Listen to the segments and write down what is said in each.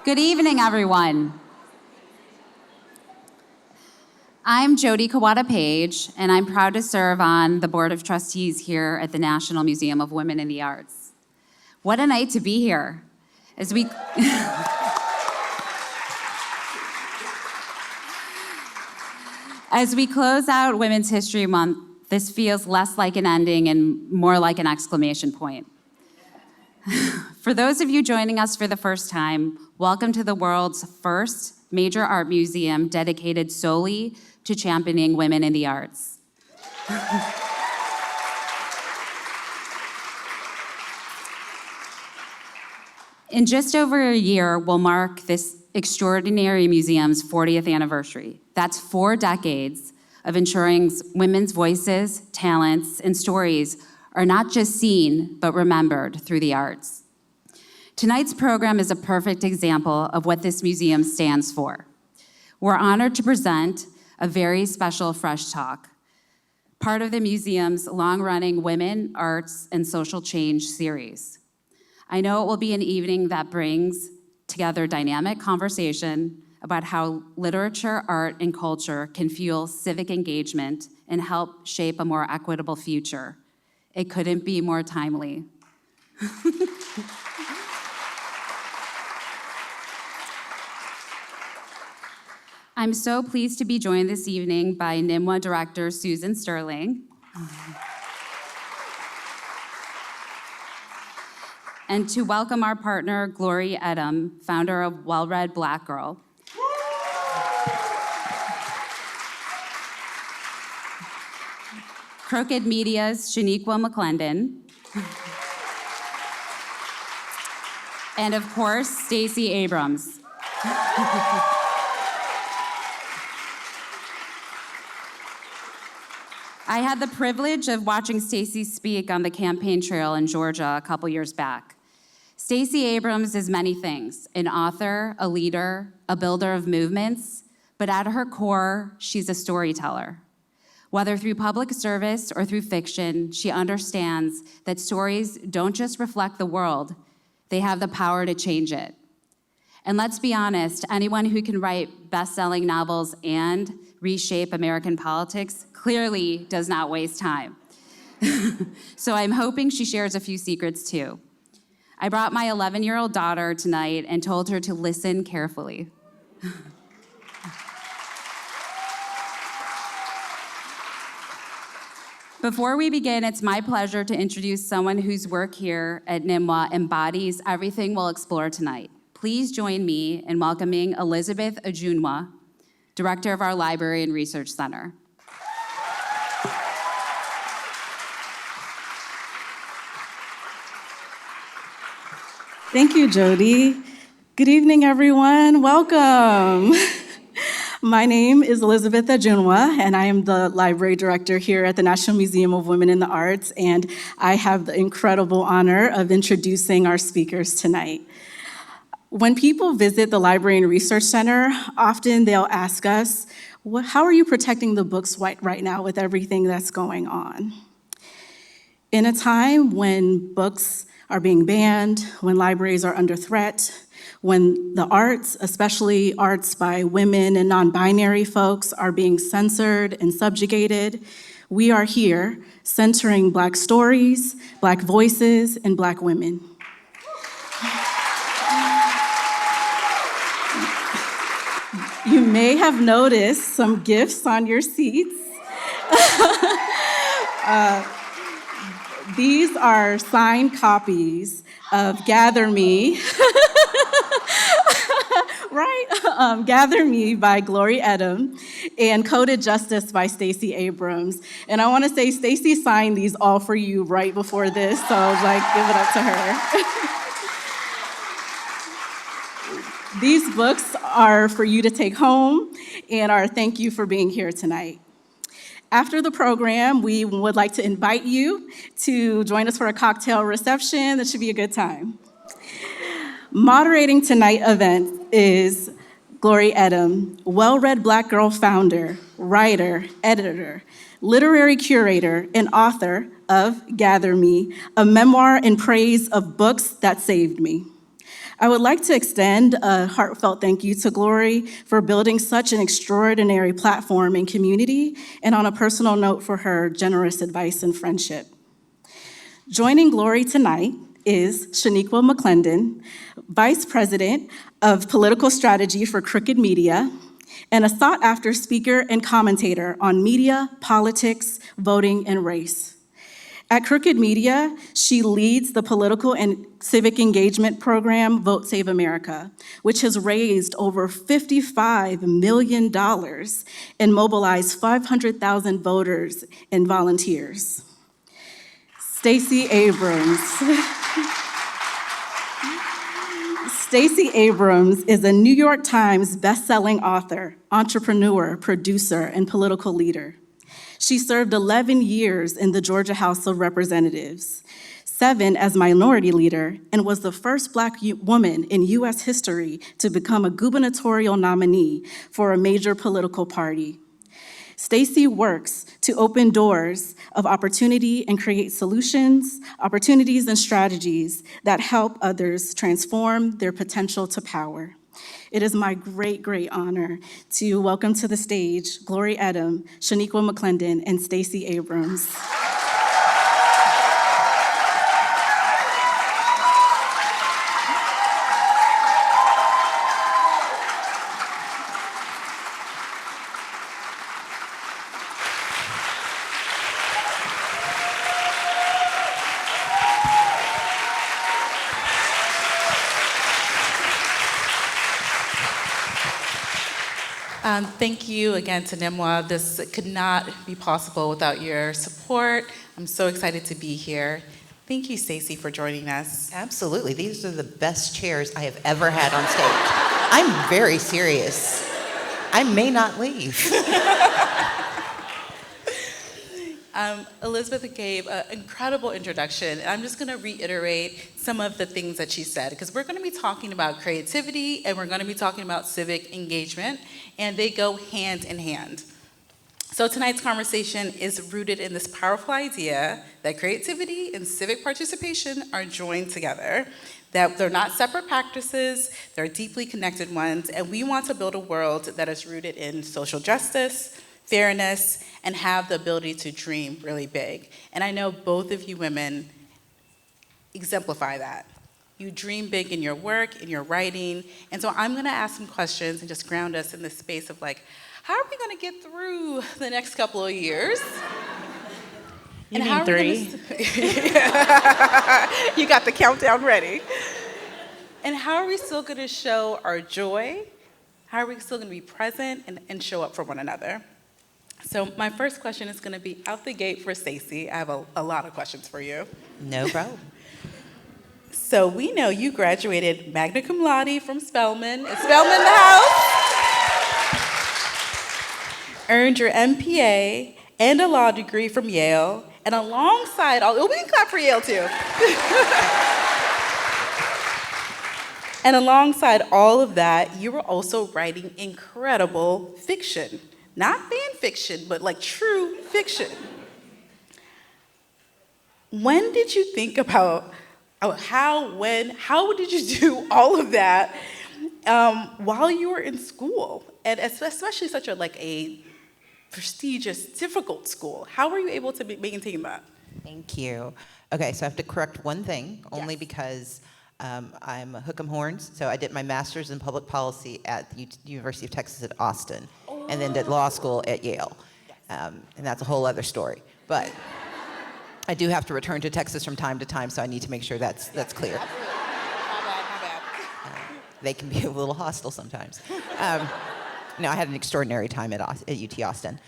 Good evening, everyone. I'm Jody Kawada-Page, and I'm proud to serve on the Board of Trustees here at the National Museum of Women in the Arts. What a night to be here. As we close out Women's History Month, this feels less like an ending and more like an exclamation point. For those of you joining us for the first time, welcome to the world's first major art museum dedicated solely to championing women in the arts. In just over a year, we'll mark this extraordinary museum's 40th anniversary. That's 4 decades of ensuring women's voices, talents, and stories are not just seen, but remembered through the arts. Tonight's program is a perfect example of what this museum stands for. We're honored to present a very special Fresh Talk, part of the museum's long-running Women, Arts, and Social Change series. I know it will be an evening that brings together dynamic conversation about how literature, art, and culture can fuel civic engagement and help shape a more equitable future. It couldn't be more timely. I'm so pleased to be joined this evening by NMWA Director Susan Sterling and to welcome our partner, Glory Edim, founder of Well-Read Black Girl. Crooked Media's Shaniqua McClendon. And of course, Stacey Abrams. I had the privilege of watching Stacey speak on the campaign trail in Georgia a couple years back. Stacey Abrams is many things, an author, a leader, a builder of movements, but at her core, she's a storyteller. Whether through public service or through fiction, she understands that stories don't just reflect the world, they have the power to change it. And let's be honest, anyone who can write best-selling novels and reshape American politics clearly does not waste time. So I'm hoping she shares a few secrets too. I brought my 11-year-old daughter tonight and told her to listen carefully. Before we begin, it's my pleasure to introduce someone whose work here at NMWA embodies everything we'll explore tonight. Please join me in welcoming Elizabeth Ajunwa, Director of our Library and Research Center. Thank you, Jody. Good evening, everyone. Welcome. My name is Elizabeth Ajunwa, and I am the library director here at the National Museum of Women in the Arts, and I have the incredible honor of introducing our speakers tonight. When people visit the Library and Research Center, often they'll ask us, how are you protecting the books right now with everything that's going on? In a time when books are being banned, when libraries are under threat, when the arts, especially arts by women and non-binary folks, are being censored and subjugated, we are here centering Black stories, Black voices, and Black women. You may have noticed some gifts on your seats. These are signed copies of Gather Me, right? Gather Me by Glory Edim and Coded Justice by Stacey Abrams. And I want to say Stacey signed these all for you right before this, so I was like, give it up to her. These books are for you to take home and are thank you for being here tonight. After the program, we would like to invite you to join us for a cocktail reception. That should be a good time. Moderating tonight's event is Glory Edim, Well-Read Black Girl founder, writer, editor, literary curator, and author of Gather Me, a memoir in praise of books that saved me. I would like to extend a heartfelt thank you to Glory for building such an extraordinary platform and community, and on a personal note for her generous advice and friendship. Joining Glory tonight is Shaniqua McClendon, Vice President of Political Strategy for Crooked Media, and a sought-after speaker and commentator on media, politics, voting, and race. At Crooked Media, she leads the political and civic engagement program, Vote Save America, which has raised over $55 million and mobilized 500,000 voters and volunteers. Stacey Abrams. Stacey Abrams is a New York Times bestselling author, entrepreneur, producer, and political leader. She served 11 years in the Georgia House of Representatives, 7 as minority leader, and was the first Black woman in U.S. history to become a gubernatorial nominee for a major political party. Stacey works to open doors of opportunity and create solutions, opportunities and strategies that help others transform their potential to power. It is my great, great honor to welcome to the stage Glory Edim, Shaniqua McClendon, and Stacey Abrams. Thank you again to Nimwa. This could not be possible without your support. I'm so excited to be here. Thank you, Stacey, for joining us. Absolutely. These are the best chairs I have ever had on stage. I'm very serious. I may not leave. Elizabeth gave an incredible introduction, and I'm just going to reiterate some of the things that she said, because we're going to be talking about creativity and we're going to be talking about civic engagement, and they go hand in hand. So tonight's conversation is rooted in this powerful idea that creativity and civic participation are joined together, that they're not separate practices, they're deeply connected ones, and we want to build a world that is rooted in social justice, fairness, and have the ability to dream really big. And I know both of you women exemplify that. You dream big in your work, in your writing, and so I'm gonna ask some questions and just ground us in this space of like, how are we gonna get through the next couple of years? You mean 3? You got the countdown ready. And how are we still gonna show our joy? How are we still gonna be present and show up for one another? So my first question is going to be out the gate for Stacey. I have a lot of questions for you. No problem. So we know you graduated magna cum laude from Spelman. Is Spelman in the house? Earned your MPA and a law degree from Yale. And alongside all, we can clap for Yale too. And alongside all of that, you were also writing incredible fiction. Not fan fiction, but like true fiction. When did you think about how did you do all of that while you were in school? And especially such a prestigious, difficult school. How were you able to maintain that? Thank you. Okay, so I have to correct one thing, only because I'm a hook 'em horns. So I did my master's in public policy at the University of Texas at Austin, and then did law school at Yale. And that's a whole other story. But I do have to return to Texas from time to time, so I need to make sure that's clear. My bad. They can be a little hostile sometimes. No, I had an extraordinary time at UT Austin.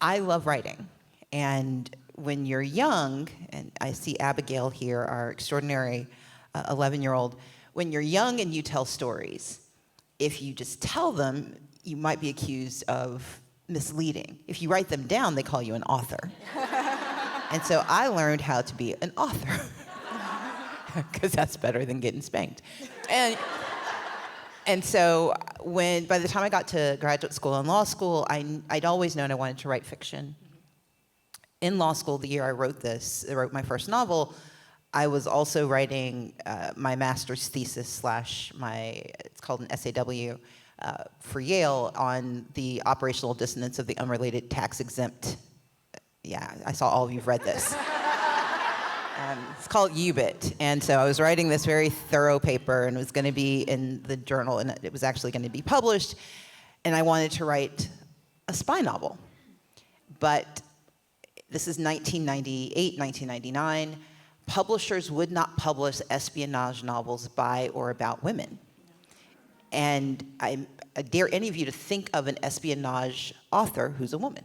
I love writing. And when you're young, and I see Abigail here, our extraordinary 11-year-old, when you're young and you tell stories, if you just tell them, you might be accused of misleading. If you write them down, they call you an author. And so I learned how to be an author, because that's better than getting spanked. And so by the time I got to graduate school and law school, I'd always known I wanted to write fiction. In law school, the year I wrote my first novel, I was also writing my master's thesis slash it's called an SAW for Yale on the operational dissonance of the unrelated tax-exempt. Yeah, I saw all of you've read this. It's called UBIT. And so I was writing this very thorough paper, and it was going to be in the journal, and it was actually going to be published. And I wanted to write a spy novel. But this is 1998, 1999. Publishers would not publish espionage novels by or about women. And I dare any of you to think of an espionage author who's a woman,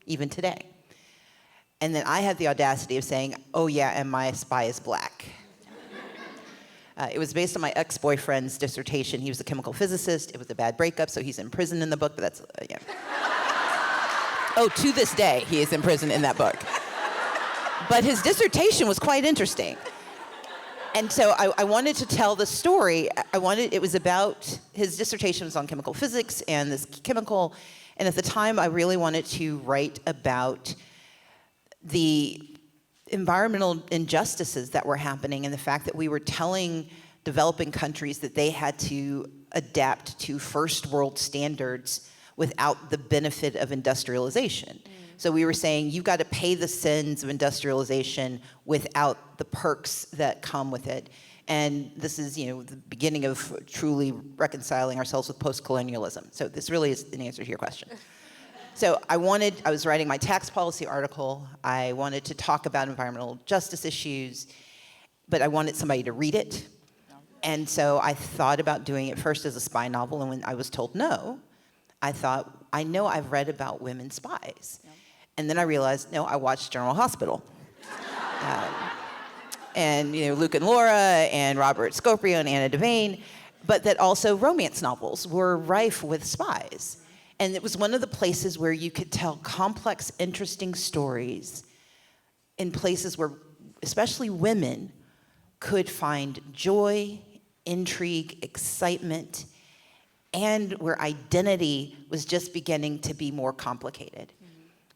even today. And then I had the audacity of saying, oh yeah, and my spy is black. It was based on my ex-boyfriend's dissertation. He was a chemical physicist. It was a bad breakup, so he's in prison in the book, but that's, yeah. Oh, to this day, he is in prison in that book. But his dissertation was quite interesting. And so I wanted to tell the story. It was about, his dissertation was on chemical physics and this chemical, and at the time I really wanted to write about the environmental injustices that were happening and the fact that we were telling developing countries that they had to adapt to first world standards without the benefit of industrialization. So we were saying, you've got to pay the sins of industrialization without the perks that come with it. And this is, the beginning of truly reconciling ourselves with post-colonialism. So this really is an answer to your question. So I was writing my tax policy article. I wanted to talk about environmental justice issues, but I wanted somebody to read it. And so I thought about doing it first as a spy novel, and when I was told no, I thought, I know I've read about women spies. And then I realized, no, I watched General Hospital. And Luke and Laura and Robert Scoprio and Anna Devane, but that also romance novels were rife with spies. And it was one of the places where you could tell complex, interesting stories in places where especially women could find joy, intrigue, excitement, and where identity was just beginning to be more complicated.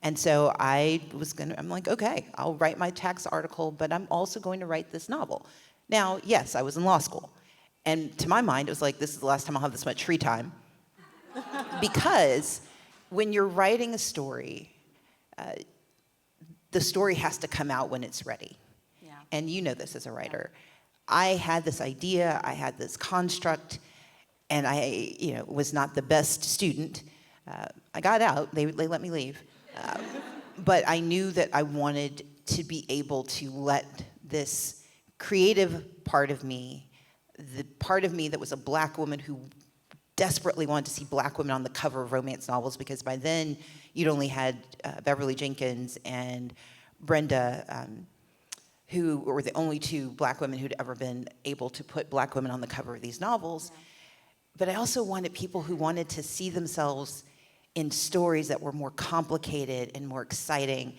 And so I'm like, okay, I'll write my tax article, but I'm also going to write this novel. Now, yes, I was in law school. And to my mind, it was like, this is the last time I'll have this much free time. Because when you're writing a story, the story has to come out when it's ready. Yeah. And you know this as a writer. Yeah. I had this idea, I had this construct, and I was not the best student. I got out, they let me leave. But I knew that I wanted to be able to let this creative part of me, the part of me that was a black woman who desperately wanted to see black women on the cover of romance novels, because by then you'd only had Beverly Jenkins and Brenda, who were the only two black women who'd ever been able to put black women on the cover of these novels. But I also wanted people who wanted to see themselves in stories that were more complicated and more exciting.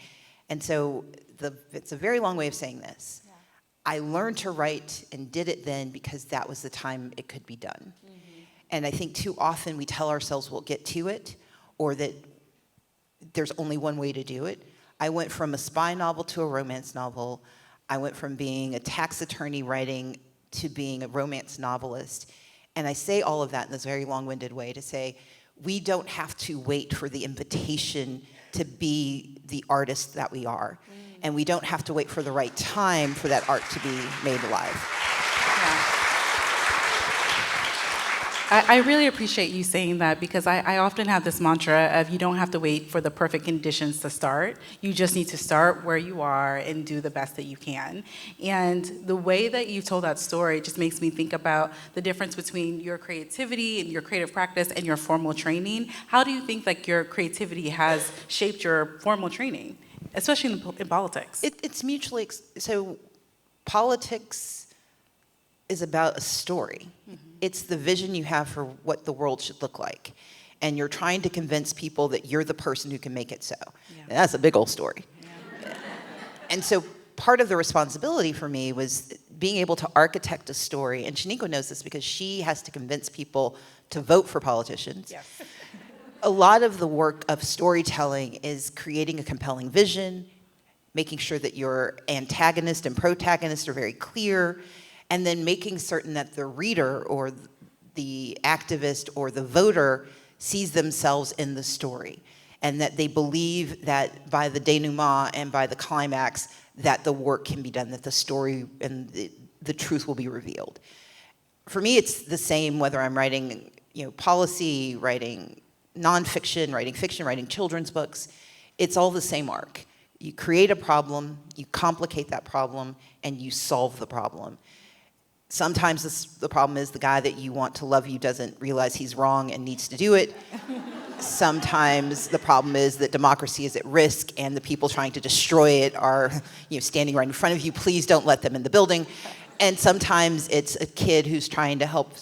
And so it's a very long way of saying this. Yeah. I learned to write and did it then because that was the time it could be done. Mm-hmm. And I think too often we tell ourselves we'll get to it, or that there's only one way to do it. I went from a spy novel to a romance novel. I went from being a tax attorney writing to being a romance novelist. And I say all of that in this very long-winded way to say, we don't have to wait for the invitation to be the artist that we are. And we don't have to wait for the right time for that art to be made alive. I really appreciate you saying that, because I often have this mantra of you don't have to wait for the perfect conditions to start. You just need to start where you are and do the best that you can. And the way that you told that story just makes me think about the difference between your creativity and your creative practice and your formal training. How do you think like your creativity has shaped your formal training, especially in politics? It's mutually, so politics is about a story. Mm-hmm. It's the vision you have for what the world should look like. And you're trying to convince people that you're the person who can make it so. Yeah. And that's a big old story. Yeah. And so part of the responsibility for me was being able to architect a story. And Shaniqua knows this because she has to convince people to vote for politicians. Yes. A lot of the work of storytelling is creating a compelling vision, making sure that your antagonist and protagonist are very clear, and then making certain that the reader or the activist or the voter sees themselves in the story, and that they believe that by the denouement and by the climax that the work can be done, that the story and the truth will be revealed. For me, it's the same whether I'm writing, policy, writing nonfiction, writing fiction, writing children's books. It's all the same arc. You create a problem, you complicate that problem, and you solve the problem. Sometimes the problem is the guy that you want to love you doesn't realize he's wrong and needs to do it. Sometimes the problem is that democracy is at risk and the people trying to destroy it are standing right in front of you. Please don't let them in the building. And sometimes it's a kid who's trying to help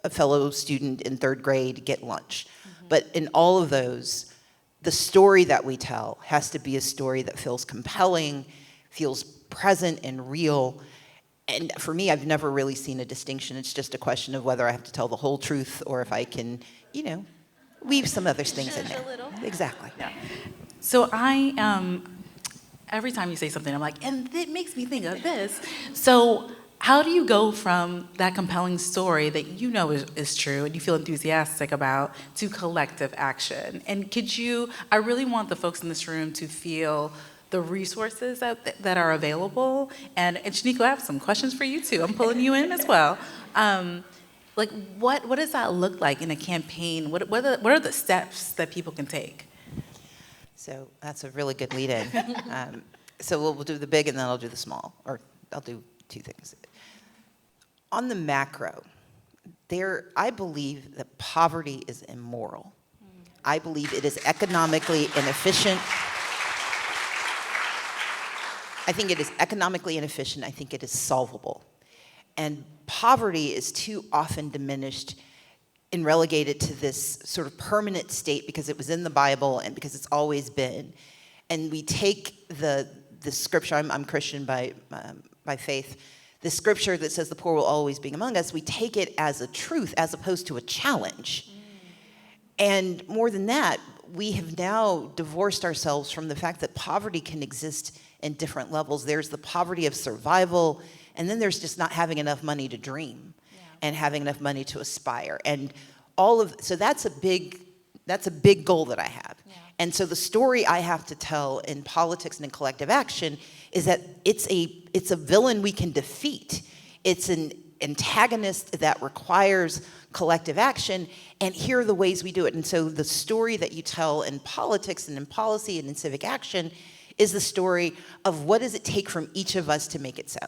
a fellow student in 3rd grade get lunch. But in all of those, the story that we tell has to be a story that feels compelling, feels present and real. And for me, I've never really seen a distinction. It's just a question of whether I have to tell the whole truth or if I can, weave some other things in there. A little. Exactly. Yeah. So I, every time you say something, I'm like, and it makes me think of this. So how do you go from that compelling story that is true and you feel enthusiastic about to collective action? And I really want the folks in this room to feel the resources that are available. And Shaniqua, I have some questions for you too. I'm pulling you in as well. What does that look like in a campaign? What are the steps that people can take? So that's a really good lead in. So we'll do the big and then I'll do the small, or I'll do 2 things. On the macro, I believe that poverty is immoral. I believe it is economically inefficient. I think it is economically inefficient. I think it is solvable. And poverty is too often diminished and relegated to this sort of permanent state because it was in the Bible and because it's always been. And we take the scripture, I'm Christian by faith, the scripture that says the poor will always be among us, we take it as a truth as opposed to a challenge. And more than that, we have now divorced ourselves from the fact that poverty can exist in different levels. There's the poverty of survival, and then there's just not having enough money to dream and having enough money to aspire. And so that's a big goal that I have. Yeah. And so the story I have to tell in politics and in collective action is that it's a villain we can defeat. It's an antagonist that requires collective action, and here are the ways we do it. And so the story that you tell in politics and in policy and in civic action is the story of what does it take from each of us to make it so.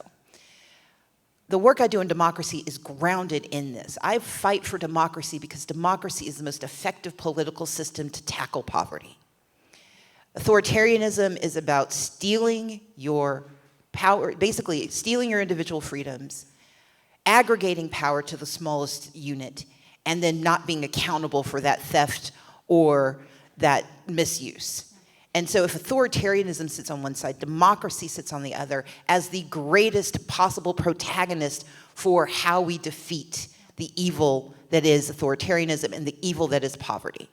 The work I do in democracy is grounded in this. I fight for democracy because democracy is the most effective political system to tackle poverty. Authoritarianism is about stealing your power, basically stealing your individual freedoms, aggregating power to the smallest unit, and then not being accountable for that theft or that misuse. And so if authoritarianism sits on one side, democracy sits on the other as the greatest possible protagonist for how we defeat the evil that is authoritarianism and the evil that is poverty.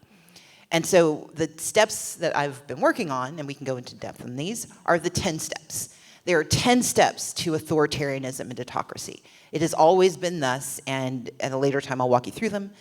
And so the steps that I've been working on, and we can go into depth on these, are the 10 steps. There are 10 steps to authoritarianism and autocracy. It has always been thus, and at a later time I'll walk you through them.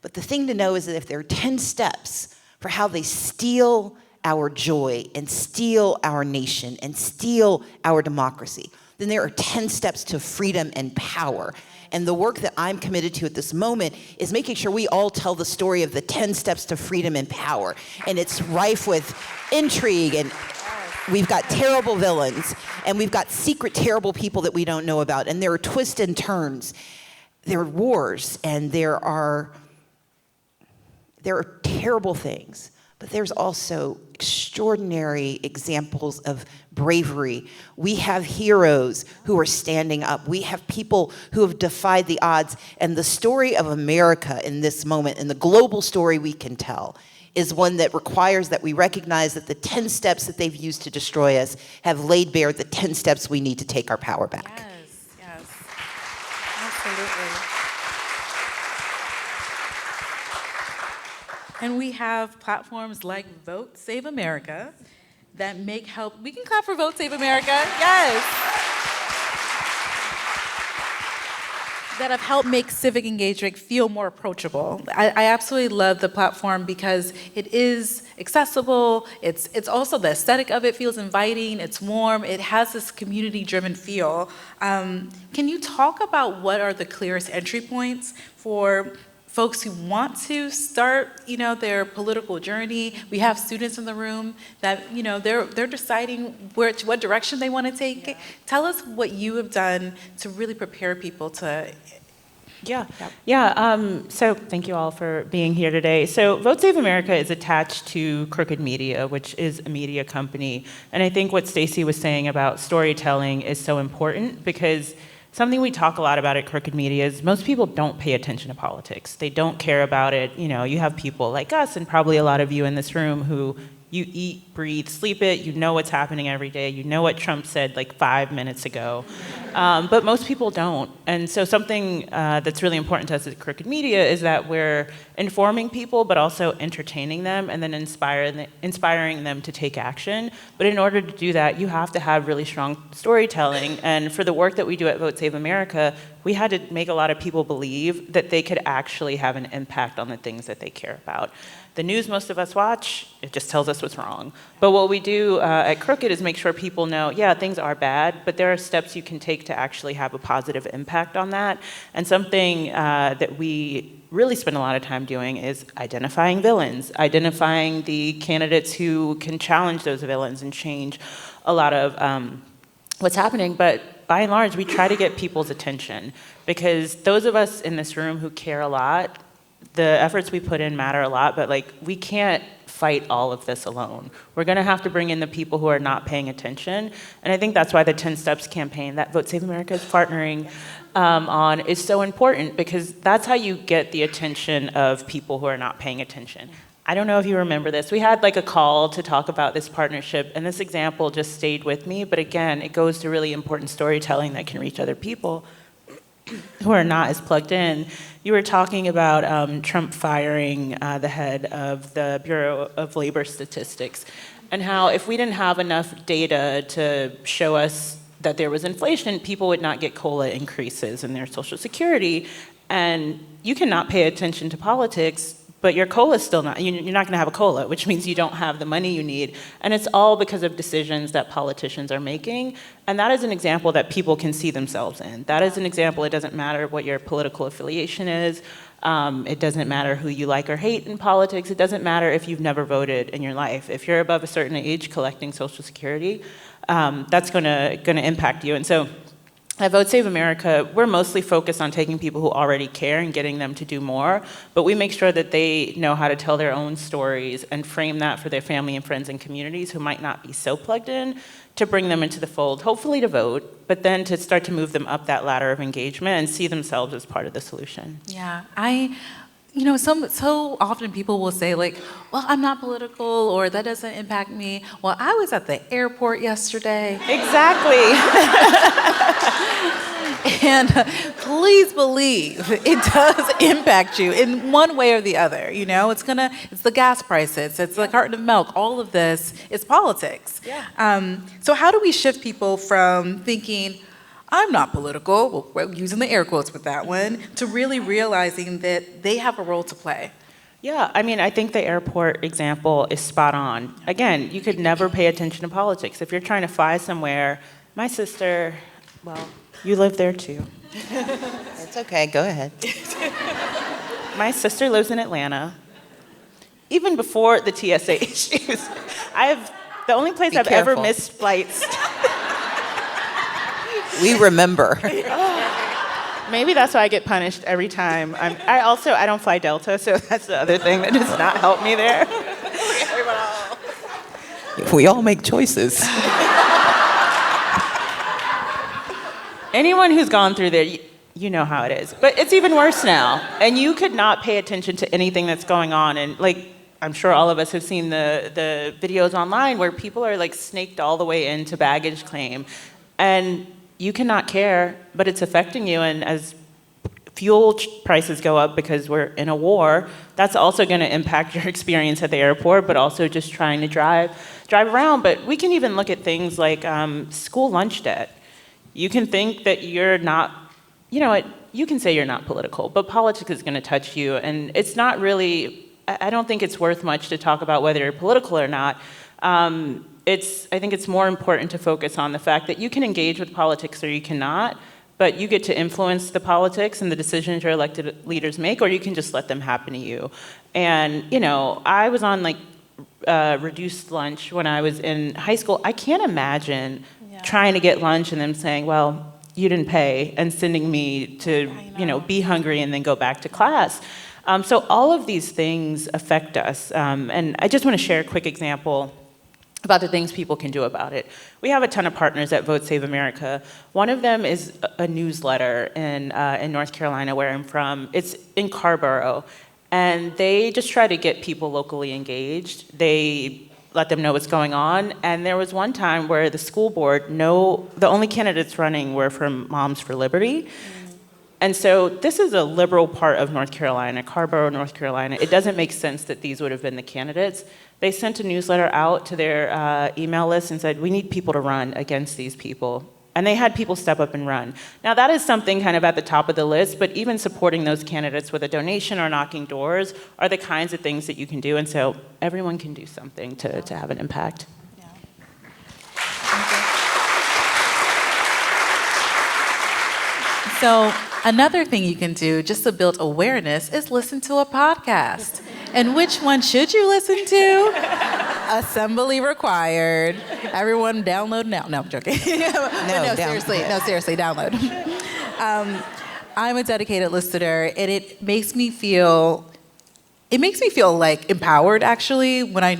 But the thing to know is that if there are 10 steps for how they steal our joy and steal our nation and steal our democracy, then there are 10 steps to freedom and power. And the work that I'm committed to at this moment is making sure we all tell the story of the 10 steps to freedom and power. And it's rife with intrigue, and we've got terrible villains, and we've got secret terrible people that we don't know about, and there are twists and turns. There are wars, and there are terrible things. But there's also extraordinary examples of bravery. We have heroes who are standing up. We have people who have defied the odds. And the story of America in this moment, and the global story we can tell, is one that requires that we recognize that the 10 steps that they've used to destroy us have laid bare the 10 steps we need to take our power back. Yes, absolutely. And we have platforms like Vote Save America that make help. We can clap for Vote Save America. Yes. That have helped make civic engagement feel more approachable. I absolutely love the platform because it is accessible. It's also the aesthetic of it feels inviting. It's warm. It has this community-driven feel. Can you talk about what are the clearest entry points for folks who want to start, their political journey? We have students in the room that, they're deciding what direction they want to take. Yeah. Tell us what you have done to really prepare people to. So thank you all for being here today. So Vote Save America is attached to Crooked Media, which is a media company. And I think what Stacey was saying about storytelling is so important because something we talk a lot about at Crooked Media is most people don't pay attention to politics. They don't care about it. You have people like us and probably a lot of you in this room who you eat, breathe, sleep it. You know what's happening every day. You know what Trump said like 5 minutes ago. But most people don't. And so something that's really important to us at Crooked Media is that we're informing people, but also entertaining them and then inspiring them to take action. But in order to do that, you have to have really strong storytelling. And for the work that we do at Vote Save America, we had to make a lot of people believe that they could actually have an impact on the things that they care about. The news most of us watch, it just tells us what's wrong. But what we do at Crooked is make sure people know, things are bad, but there are steps you can take to actually have a positive impact on that. And something that we really spend a lot of time doing is identifying villains, identifying the candidates who can challenge those villains and change a lot of what's happening. But by and large, we try to get people's attention because those of us in this room who care a lot, the efforts we put in matter a lot, but we can't fight all of this alone. We're gonna have to bring in the people who are not paying attention. And I think that's why the 10 Steps campaign that Vote Save America is partnering on is so important because that's how you get the attention of people who are not paying attention. I don't know if you remember this. We had a call to talk about this partnership and this example just stayed with me. But again, it goes to really important storytelling that can reach other people who are not as plugged in. You were talking about Trump firing the head of the Bureau of Labor Statistics and how if we didn't have enough data to show us that there was inflation, people would not get COLA increases in their Social Security. And you cannot pay attention to politics, but your COLA is still not, you're not gonna have a COLA, which means you don't have the money you need. And it's all because of decisions that politicians are making. And that is an example that people can see themselves in. That is an example, it doesn't matter what your political affiliation is. It doesn't matter who you like or hate in politics. It doesn't matter if you've never voted in your life. If you're above a certain age collecting Social Security, that's gonna impact you. And so at Vote Save America, we're mostly focused on taking people who already care and getting them to do more, but we make sure that they know how to tell their own stories and frame that for their family and friends and communities who might not be so plugged in to bring them into the fold, hopefully to vote, but then to start to move them up that ladder of engagement and see themselves as part of the solution. Yeah, so often people will say well, I'm not political or that doesn't impact me. Well, I was at the airport yesterday. Exactly. And please believe it does impact you in one way or the other. It's the gas prices, it's the carton of milk, all of this is politics. Yeah. So how do we shift people from thinking, I'm not political, well, we're using the air quotes with that one, to really realizing that they have a role to play? Yeah, I think the airport example is spot on. Again, you could never pay attention to politics. If you're trying to fly somewhere, my sister, well, you live there too. It's okay, go ahead. My sister lives in Atlanta. Even before the TSA issues, the only place I've ever missed flights. We remember. Maybe that's why I get punished every time. I don't fly Delta, so that's the other thing that does not help me there. We all make choices. Anyone who's gone through there, you know how it is. But it's even worse now. And you could not pay attention to anything that's going on. And I'm sure all of us have seen the videos online where people are snaked all the way into baggage claim. And you cannot care, but it's affecting you. And as fuel prices go up because we're in a war, that's also going to impact your experience at the airport, but also just trying to drive around. But we can even look at things like school lunch debt. You can think that you're not, you know what, you can say you're not political, but politics is going to touch you. And it's not really, I don't think it's worth much to talk about whether you're political or not. I think it's more important to focus on the fact that you can engage with politics or you cannot, but you get to influence the politics and the decisions your elected leaders make, or you can just let them happen to you. And, you know, I was on reduced lunch when I was in high school. I can't imagine trying to get lunch and them saying, well, you didn't pay, and sending me to, be hungry and then go back to class. So all of these things affect us. And I just want to share a quick example about the things people can do about it. We have a ton of partners at Vote Save America. One of them is a newsletter in North Carolina, where I'm from. It's in Carborough, and they just try to get people locally engaged. They let them know what's going on, and there was one time where the school board, the only candidates running were from Moms for Liberty. And so this is a liberal part of North Carolina, Carborough, North Carolina. It doesn't make sense that these would have been the candidates. They sent a newsletter out to their email list and said, we need people to run against these people. And they had people step up and run. Now that is something kind of at the top of the list, but even supporting those candidates with a donation or knocking doors are the kinds of things that you can do. And so everyone can do something to have an impact. So another thing you can do just to build awareness is listen to a podcast. And which one should you listen to? Assembly required. Everyone download now. No, I'm joking. Seriously, download. I'm a dedicated listener, and it makes me feel like empowered, actually, when I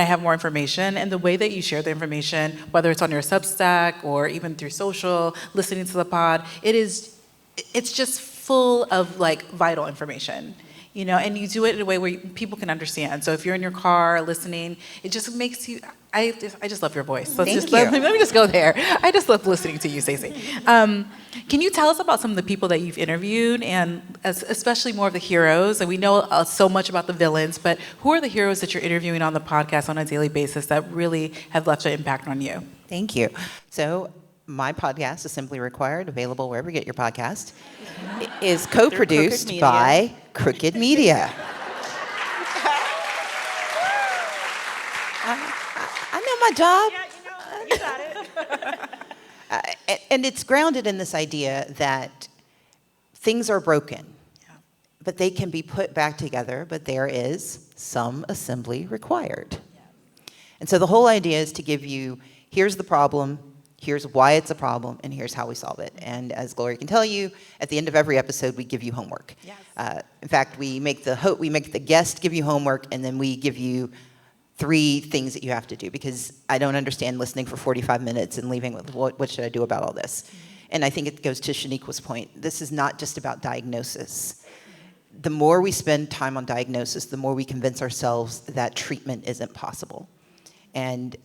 have more information. And the way that you share the information, whether it's on your Substack or even through social, listening to the pod, it's just full of vital information. And you do it in a way where people can understand. So if you're in your car listening, it just makes you, I just love your voice. Let me just go there. I just love listening to you, Stacey. Can you tell us about some of the people that you've interviewed, and especially more of the heroes? And we know so much about the villains, but who are the heroes that you're interviewing on the podcast on a daily basis that really have left an impact on you? Thank you. So my podcast, Assembly Required, available wherever you get your podcast, is co-produced by Crooked Media. I know my job. Yeah, you got it. And it's grounded in this idea that things are broken, but they can be put back together, but there is some assembly required. And so the whole idea is to give you, here's the problem, here's why it's a problem, and here's how we solve it. And as Glory can tell you, at the end of every episode, we give you homework. Yes. In fact, we make the guest give you homework, and then we give you 3 things that you have to do, because I don't understand listening for 45 minutes and leaving with, what should I do about all this? And I think it goes to Shaniqua's point. This is not just about diagnosis. The more we spend time on diagnosis, the more we convince ourselves that treatment isn't possible. And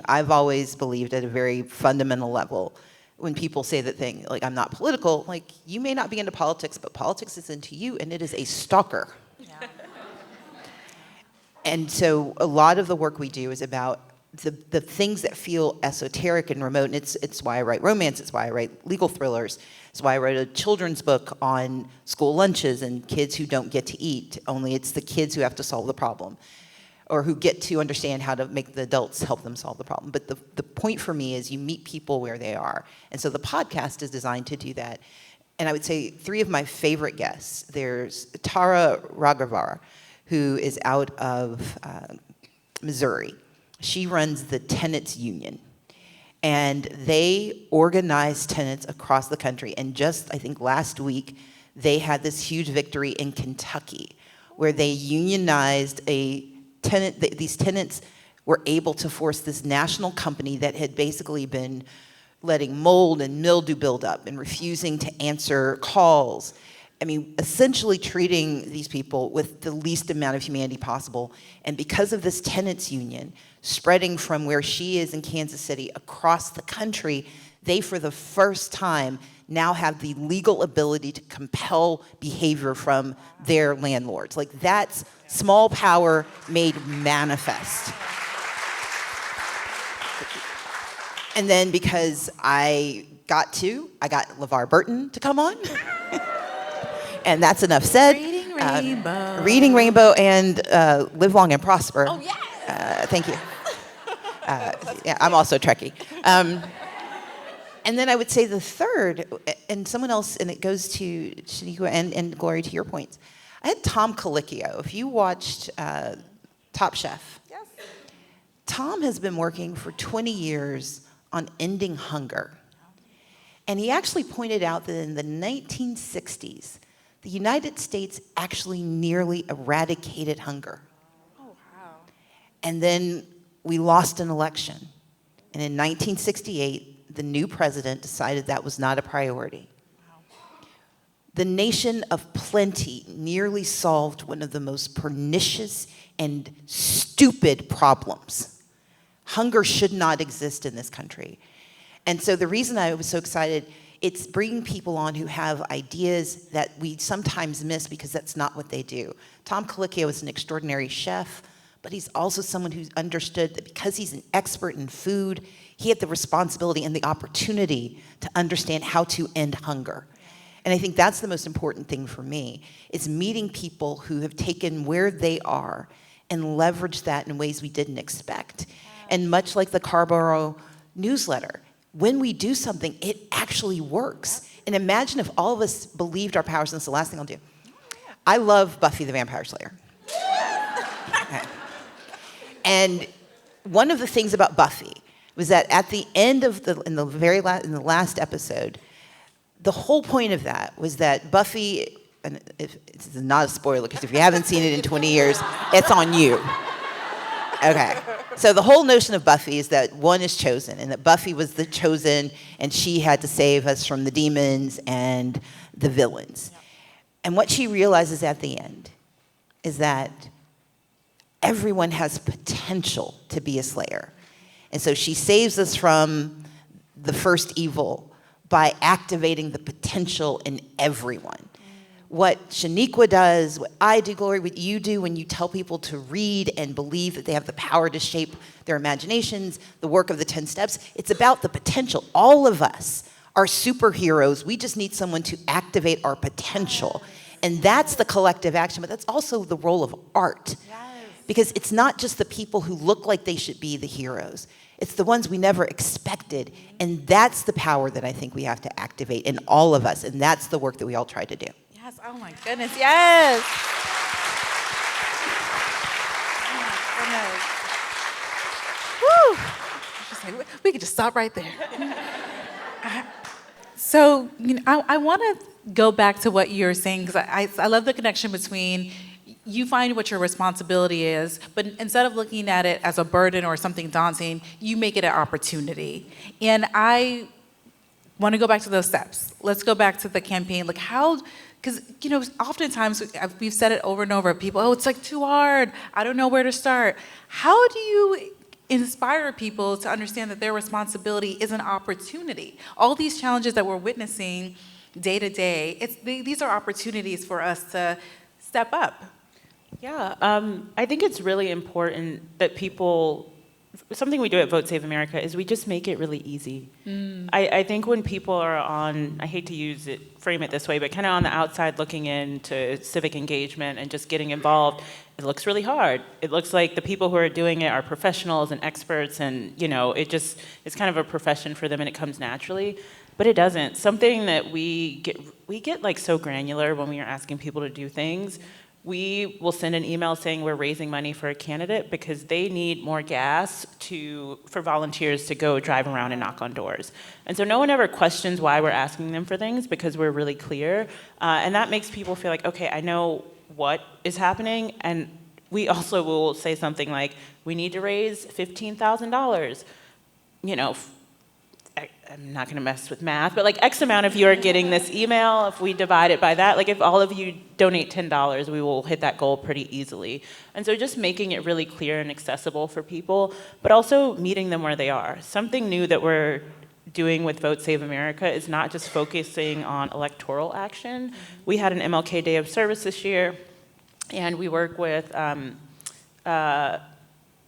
I've always believed at a very fundamental level, when people say that thing, like, I'm not political, like, you may not be into politics, but politics is into you, and it is a stalker. Yeah. And so a lot of the work we do is about the things that feel esoteric and remote, and it's why I write romance, it's why I write legal thrillers, it's why I wrote a children's book on school lunches and kids who don't get to eat, only it's the kids who have to solve the problem, or who get to understand how to make the adults help them solve the problem. But the point for me is you meet people where they are. And so the podcast is designed to do that. And I would say 3 of my favorite guests. There's Tara Raghavara, who is out of Missouri. She runs the Tenants Union. And they organize tenants across the country. And just, I think, last week, they had this huge victory in Kentucky, where they unionized these tenants were able to force this national company that had basically been letting mold and mildew build up and refusing to answer calls. I mean, essentially treating these people with the least amount of humanity possible. And because of this tenants union spreading from where she is in Kansas City across the country, they, for the first time, now have the legal ability to compel behavior from their landlords. Like, that's small power made manifest. And then because I got LeVar Burton to come on. And that's enough said. Reading Rainbow. Reading Rainbow and Live Long and Prosper. Oh, yes. Thank you. Yeah, I'm also Trekkie. And then I would say the third, and someone else, and it goes to Shaniqua and Glory, to your points. I had Tom Colicchio. If you watched Top Chef, Yes. Tom has been working for 20 years on ending hunger. And he actually pointed out that in the 1960s, the United States actually nearly eradicated hunger. Oh, wow. And then we lost an election. And in 1968, the new president decided that was not a priority. The nation of plenty nearly solved one of the most pernicious and stupid problems. Hunger should not exist in this country. And so the reason I was so excited, it's bringing people on who have ideas that we sometimes miss because that's not what they do. Tom Colicchio is an extraordinary chef, but he's also someone who understood that because he's an expert in food, he had the responsibility and the opportunity to understand how to end hunger. And I think that's the most important thing for me, is meeting people who have taken where they are and leveraged that in ways we didn't expect. And much like the Carborough newsletter, when we do something, it actually works. And imagine if all of us believed our powers, and this is the last thing I'll do. I love Buffy the Vampire Slayer. Okay. And one of the things about Buffy was that at the end of in the last episode, the whole point of that was that Buffy, and it's not a spoiler, because if you haven't seen it in 20 years, it's on you. Okay. So the whole notion of Buffy is that one is chosen, and that Buffy was the chosen, and she had to save us from the demons and the villains. Yep. And what she realizes at the end is that everyone has potential to be a slayer. And so she saves us from the first evil by activating the potential in everyone. What Shaniqua does, what I do, Glory, what you do when you tell people to read and believe that they have the power to shape their imaginations, the work of the 10 steps, it's about the potential. All of us are superheroes. We just need someone to activate our potential. And that's the collective action, but that's also the role of art. Because it's not just the people who look like they should be the heroes. It's the ones we never expected. And that's the power that I think we have to activate in all of us. And that's the work that we all try to do. Yes, oh my goodness, yes. Oh my goodness. Woo. Just like, we could just stop right there. So, I want to go back to what you're saying, because I love the connection between you find what your responsibility is, but instead of looking at it as a burden or something daunting, you make it an opportunity. And I want to go back to those steps. Let's go back to the campaign. Like how, because, oftentimes we've said it over and over, people, oh, it's like too hard. I don't know where to start. How do you inspire people to understand that their responsibility is an opportunity? All these challenges that we're witnessing day to day, these are opportunities for us to step up. Yeah, I think it's really important that people, something we do at Vote Save America is we just make it really easy. I think when people are on, I hate to frame it this way, but kind of on the outside looking into civic engagement and just getting involved, it looks really hard. It looks like the people who are doing it are professionals and experts, and it's kind of a profession for them and it comes naturally. But it doesn't. Something that we get like so granular when we are asking people to do things. We will send an email saying we're raising money for a candidate because they need more gas for volunteers to go drive around and knock on doors. And so no one ever questions why we're asking them for things because we're really clear. And that makes people feel like, okay, I know what is happening. And we also will say something like, we need to raise $15,000. I'm not going to mess with math, but like X amount of you are getting this email. If we divide it by that, like if all of you donate $10, we will hit that goal pretty easily. And so just making it really clear and accessible for people, but also meeting them where they are. Something new that we're doing with Vote Save America is not just focusing on electoral action. We had an MLK Day of Service this year, and we work with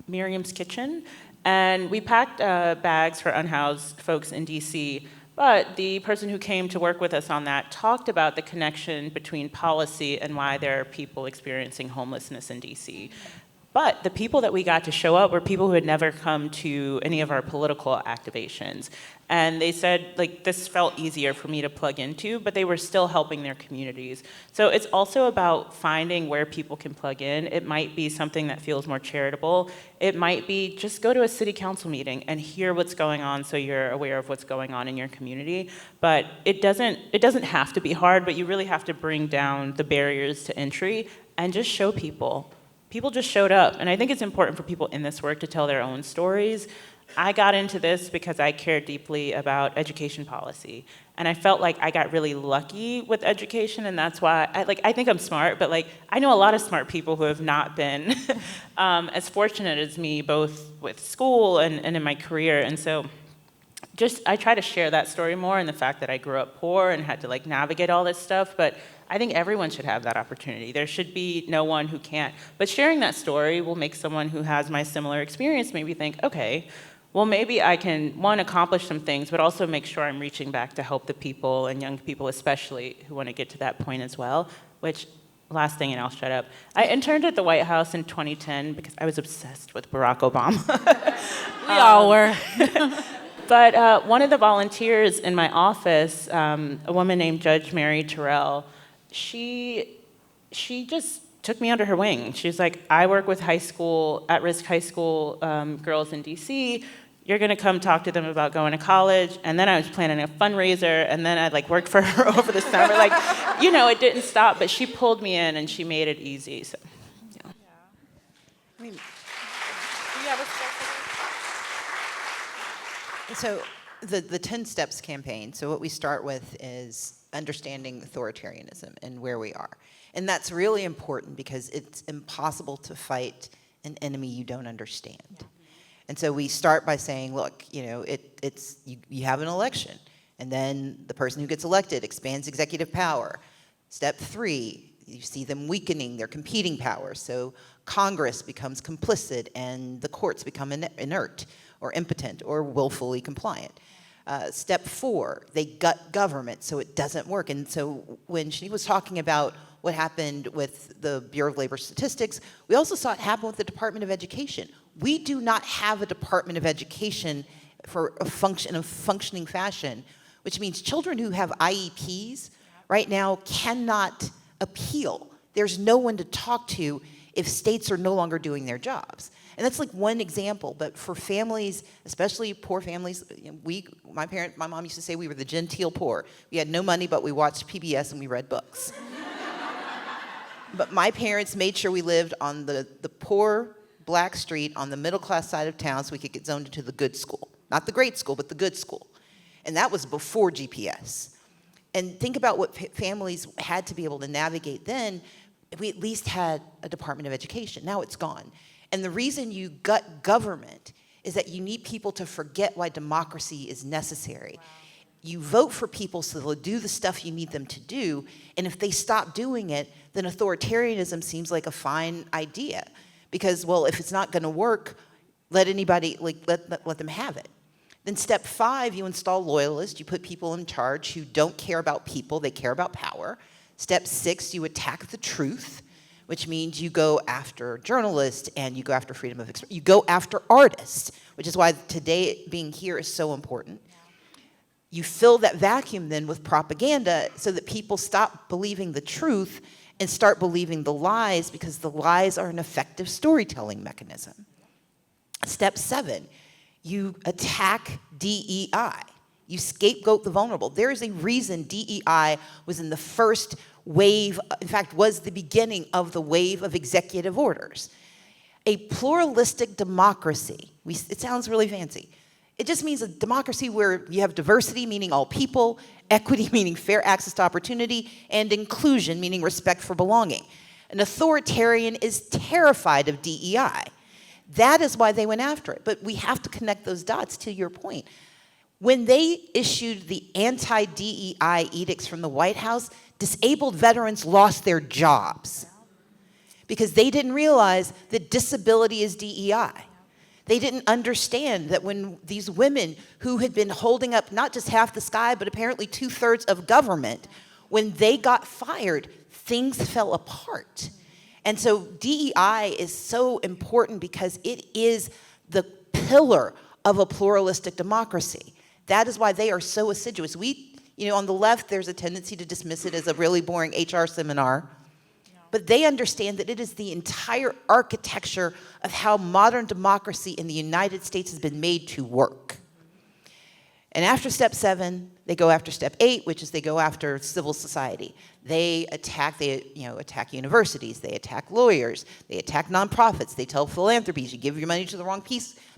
Miriam's Kitchen, and we packed bags for unhoused folks in DC. But the person who came to work with us on that talked about the connection between policy and why there are people experiencing homelessness in DC. But the people that we got to show up were people who had never come to any of our political activations. And they said, like, this felt easier for me to plug into, but they were still helping their communities. So it's also about finding where people can plug in. It might be something that feels more charitable. It might be just go to a city council meeting and hear what's going on so you're aware of what's going on in your community. But it doesn't have to be hard, but you really have to bring down the barriers to entry and just show people. People just showed up, and I think it's important for people in this work to tell their own stories. I got into this because I care deeply about education policy, and I felt like I got really lucky with education, and that's why I think I'm smart, but I know a lot of smart people who have not been as fortunate as me, both with school and in my career, and so I try to share that story more, and the fact that I grew up poor and had to navigate all this stuff, but I think everyone should have that opportunity. There should be no one who can't. But sharing that story will make someone who has my similar experience maybe think, okay, well, maybe I can, one, accomplish some things, but also make sure I'm reaching back to help the people, and young people especially, who want to get to that point as well, which, last thing, and I'll shut up. I interned at the White House in 2010 because I was obsessed with Barack Obama. We all were. But one of the volunteers in my office, a woman named Judge Mary Terrell, she just took me under her wing. She was like, I work with at-risk high school girls in DC. You're gonna come talk to them about going to college. And then I was planning a fundraiser, and then I worked for her over the summer. It didn't stop, but she pulled me in and she made it easy. So, yeah. I mean, Do you have a so the 10 Steps campaign, so what we start with is understanding authoritarianism and where we are. And that's really important because it's impossible to fight an enemy you don't understand. Yeah. And so we start by saying, look, you have an election, and then the person who gets elected expands executive power. Step 3, you see them weakening their competing powers. So Congress becomes complicit and the courts become inert or impotent or willfully compliant. Step 4, they gut government, so it doesn't work. And so when she was talking about what happened with the Bureau of Labor Statistics, we also saw it happen with the Department of Education. We do not have a Department of Education for a functioning fashion, which means children who have IEPs right now cannot appeal. There's no one to talk to if states are no longer doing their jobs. And that's one example, but for families, especially poor families, my mom used to say we were the genteel poor. We had no money, but we watched PBS and we read books. But my parents made sure we lived on the poor black street on the middle class side of town so we could get zoned into the good school. Not the great school, but the good school. And that was before GPS. And think about what families had to be able to navigate then. We at least had a Department of Education. Now it's gone. And the reason you gut government is that you need people to forget why democracy is necessary. Wow. You vote for people so they'll do the stuff you need them to do, and if they stop doing it, then authoritarianism seems like a fine idea. Because, well, if it's not gonna work, let anybody, let them have it. Then step 5, you install loyalists, you put people in charge who don't care about people, they care about power. Step 6, you attack the truth, which means you go after journalists and you go after freedom of expression. You go after artists, which is why today being here is so important. You fill that vacuum then with propaganda so that people stop believing the truth and start believing the lies, because the lies are an effective storytelling mechanism. Step 7, you attack DEI. You scapegoat the vulnerable. There is a reason DEI was in the first wave, in fact, was the beginning of the wave of executive orders. A pluralistic democracy, it sounds really fancy. It just means a democracy where you have diversity, meaning all people, equity, meaning fair access to opportunity, and inclusion, meaning respect for belonging. An authoritarian is terrified of DEI. That is why they went after it. But we have to connect those dots to your point. When they issued the anti-DEI edicts from the White House, disabled veterans lost their jobs because they didn't realize that disability is DEI. They didn't understand that when these women who had been holding up not just half the sky, but apparently 2/3 of government, when they got fired, things fell apart. And so DEI is so important because it is the pillar of a pluralistic democracy. That is why they are so assiduous. On the left, there's a tendency to dismiss it as a really boring HR seminar. But they understand that it is the entire architecture of how modern democracy in the United States has been made to work. And after step 7, they go after step 8, which is they go after civil society. They attack universities, they attack lawyers, they attack nonprofits, they tell philanthropies, you give your money to the wrong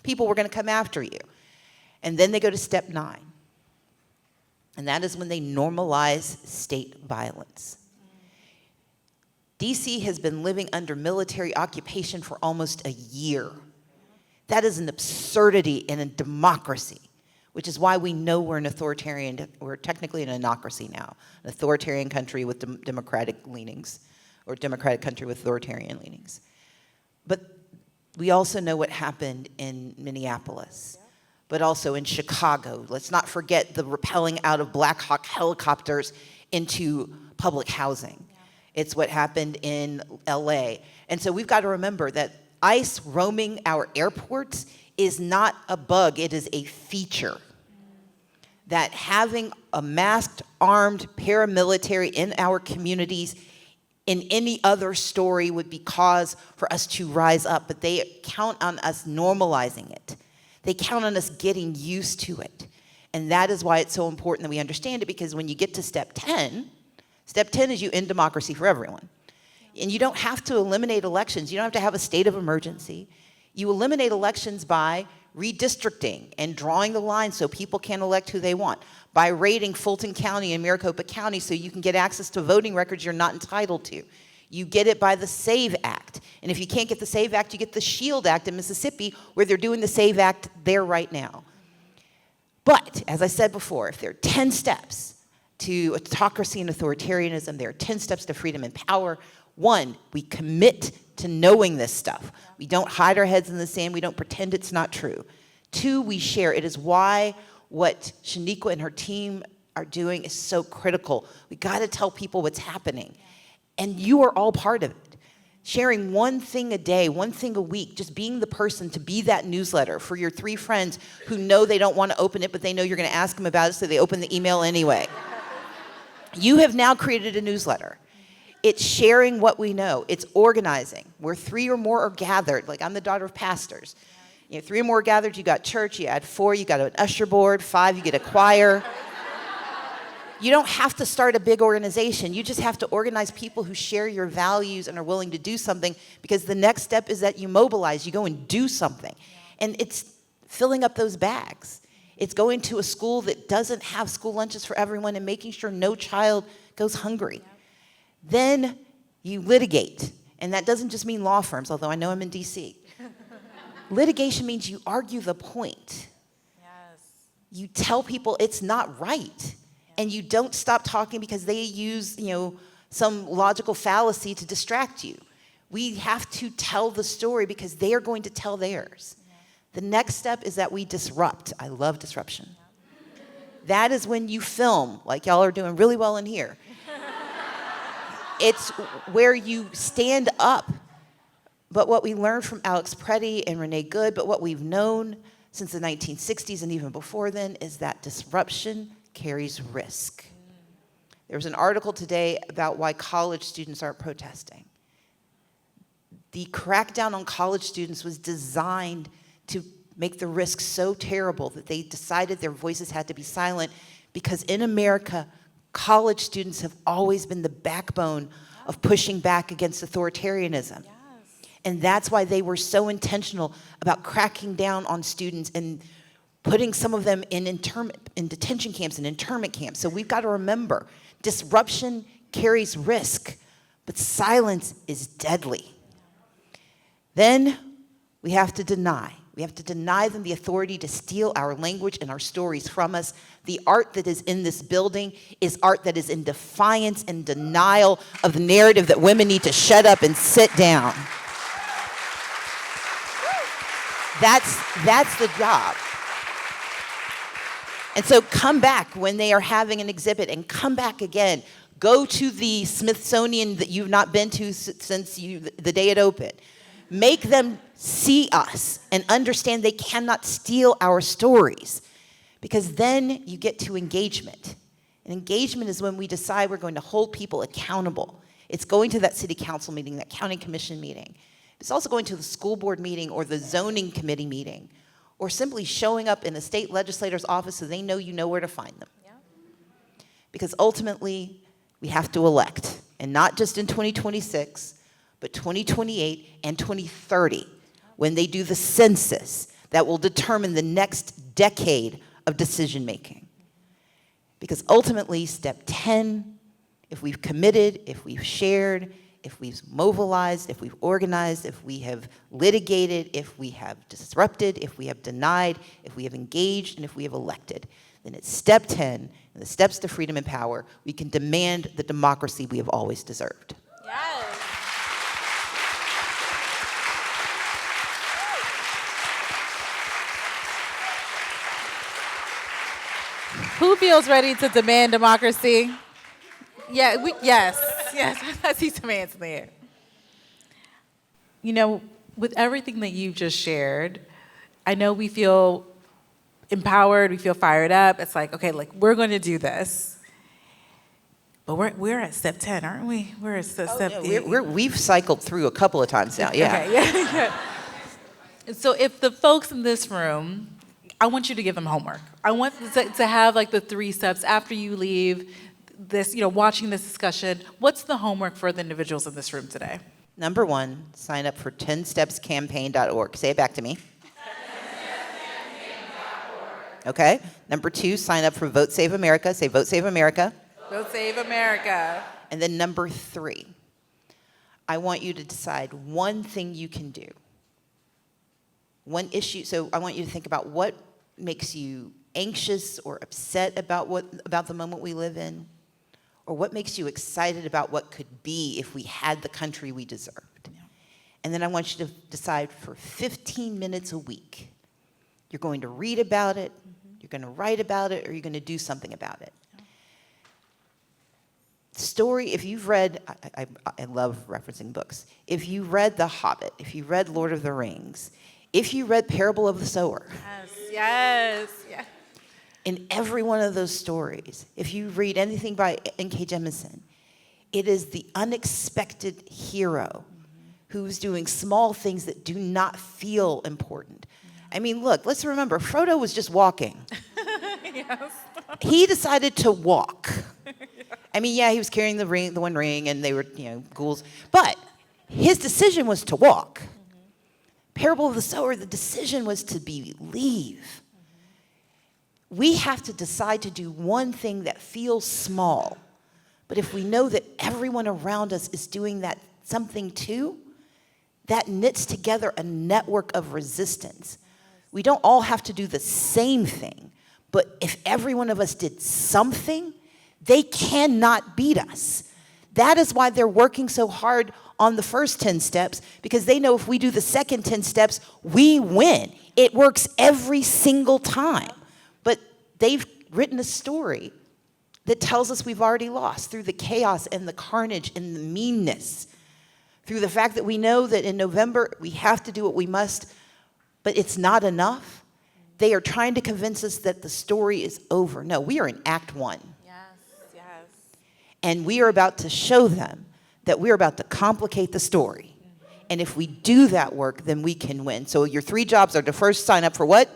people, we're gonna come after you. And then they go to step 9. And that is when they normalize state violence. DC has been living under military occupation for almost a year. That is an absurdity in a democracy, which is why we know we're we're technically an anocracy now, an authoritarian country with democratic leanings, or democratic country with authoritarian leanings. But we also know what happened in Minneapolis, but also in Chicago. Let's not forget the rappelling out of Black Hawk helicopters into public housing. It's what happened in LA. And so we've got to remember that ICE roaming our airports is not a bug, it is a feature. That having a masked, armed paramilitary in our communities in any other story would be cause for us to rise up, but they count on us normalizing it. They count on us getting used to it. And that is why it's so important that we understand it, because when you get to step 10 is you end democracy for everyone. And you don't have to eliminate elections. You don't have to have a state of emergency. You eliminate elections by redistricting and drawing the line so people can elect who they want, by raiding Fulton County and Maricopa County so you can get access to voting records you're not entitled to. You get it by the SAVE Act. And if you can't get the SAVE Act, you get the SHIELD Act in Mississippi, where they're doing the SAVE Act there right now. But, as I said before, if there are 10 steps to autocracy and authoritarianism, there are 10 steps to freedom and power. 1, we commit to knowing this stuff. We don't hide our heads in the sand. We don't pretend it's not true. 2, we share. It is why what Shaniqua and her team are doing is so critical. We got to tell people what's happening. And you are all part of it. Sharing one thing a day, one thing a week, just being the person to be that newsletter for your 3 friends who know they don't want to open it, but they know you're going to ask them about it, so they open the email anyway. You have now created a newsletter. It's sharing what we know. It's organizing. Where 3 or more are gathered, like I'm the daughter of pastors. 3 or more are gathered, you got church, you add 4, you got an usher board, 5, you get a choir. You don't have to start a big organization. You just have to organize people who share your values and are willing to do something, because the next step is that you mobilize, you go and do something. And it's filling up those bags. It's going to a school that doesn't have school lunches for everyone and making sure no child goes hungry. Then you litigate. And that doesn't just mean law firms, although I know I'm in DC. Litigation means you argue the point. Yes. You tell people it's not right. And you don't stop talking because they use, some logical fallacy to distract you. We have to tell the story because they are going to tell theirs. The next step is that we disrupt. I love disruption. That is when you film, like y'all are doing really well in here. It's where you stand up. But what we learned from Alex Preddy and Renee Good, but what we've known since the 1960s and even before then, is that disruption carries risk. There was an article today about why college students aren't protesting. The crackdown on college students was designed to make the risk so terrible that they decided their voices had to be silent, because in America, college students have always been the backbone of pushing back against authoritarianism. Yes. And that's why they were so intentional about cracking down on students and putting some of them in detention camps and internment camps. So we've got to remember, disruption carries risk, but silence is deadly. Then we have to deny. We have to deny them the authority to steal our language and our stories from us. The art that is in this building is art that is in defiance and denial of the narrative that women need to shut up and sit down. That's the job. And so come back when they are having an exhibit, and come back again. Go to the Smithsonian that you've not been to since the day it opened. Make them see us and understand they cannot steal our stories, because then you get to engagement. And engagement is when we decide we're going to hold people accountable. It's going to that city council meeting, that county commission meeting. It's also going to the school board meeting or the zoning committee meeting, or simply showing up in a state legislator's office so they know you know where to find them. Yeah. Because ultimately, we have to elect, and not just in 2026, but 2028 and 2030, when they do the census that will determine the next decade of decision making. Because ultimately, step 10, if we've committed, if we've shared, if we've mobilized, if we've organized, if we have litigated, if we have disrupted, if we have denied, if we have engaged, and if we have elected, then it's step 10, and the steps to freedom and power, we can demand the democracy we have always deserved. Yes. Who feels ready to demand democracy? Yeah, yes, I see some hands in the air. You know, with everything that you've just shared, I know we feel empowered, we feel fired up. It's like, okay, like we're going to do this. But we're at step 10, aren't we? We're at step. Yeah, we've cycled through a couple of times now. Yeah. Okay, yeah. And so if the folks in this room, I want you to give them homework. I want to have like the 3 steps after you leave this, watching this discussion. What's the homework for the individuals in this room today? Number 1, sign up for 10stepscampaign.org. Say it back to me. Okay. Number 2, sign up for Vote Save America. Say Vote Save America. Vote Save America. And then number 3, I want you to decide one thing you can do. One issue. So I want you to think about what makes you anxious or upset about the moment we live in, or what makes you excited about what could be if we had the country we deserved. Yeah. And then I want you to decide for 15 minutes a week. You're going to read about it, you're going to write about it, or you're going to do something about it. Yeah. Story, if you've read, I love referencing books. If you read The Hobbit, if you read Lord of the Rings, if you read Parable of the Sower. Yes. In every one of those stories, if you read anything by N.K. Jemisin, it is the unexpected hero who's doing small things that do not feel important. I mean, look, let's remember, Frodo was just walking. Yes. He decided to walk. I mean, yeah, he was carrying the one ring, and they were, ghouls. But his decision was to walk. Parable of the Sower, the decision was to leave. We have to decide to do one thing that feels small. But if we know that everyone around us is doing that something too, that knits together a network of resistance. We don't all have to do the same thing, but if every one of us did something, they cannot beat us. That is why they're working so hard on the first 10 steps, because they know if we do the second 10 steps, we win. It works every single time. But they've written a story that tells us we've already lost through the chaos and the carnage and the meanness, through the fact that we know that in November we have to do what we must, but it's not enough. They are trying to convince us that the story is over. No, we are in Act 1. Yes. And we are about to show them that we're about to complicate the story. And if we do that work, then we can win. So your 3 jobs are to first sign up for what?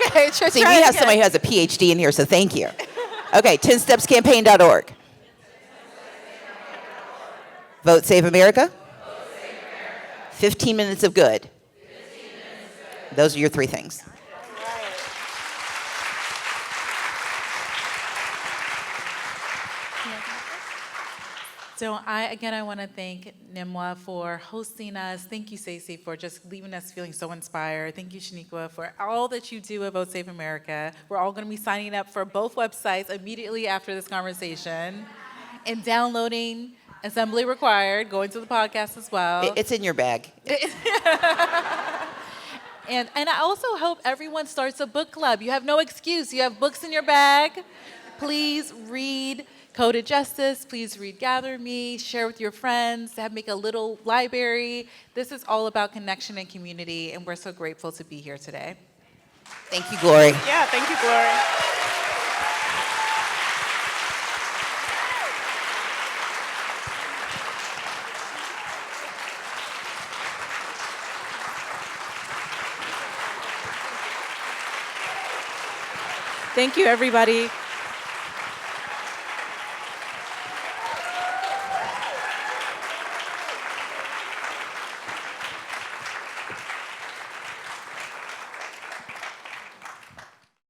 Okay, See, we have somebody who has a PhD in here, so thank you. Okay, 10stepscampaign.org. Vote Save America. 15 minutes of good. Those are your 3 things. So I want to thank Nimwa for hosting us. Thank you, Stacey, for just leaving us feeling so inspired. Thank you, Shaniqua, for all that you do at Vote Save America. We're all going to be signing up for both websites immediately after this conversation and downloading Assembly Required, going to the podcast as well. It's in your bag. And I also hope everyone starts a book club. You have no excuse. You have books in your bag. Please read Coded Justice. Please read Gather Me. Share with your friends. Make a little library. This is all about connection and community, and we're so grateful to be here today. Thank you, Glory. Yeah, thank you, Glory. Thank you, everybody.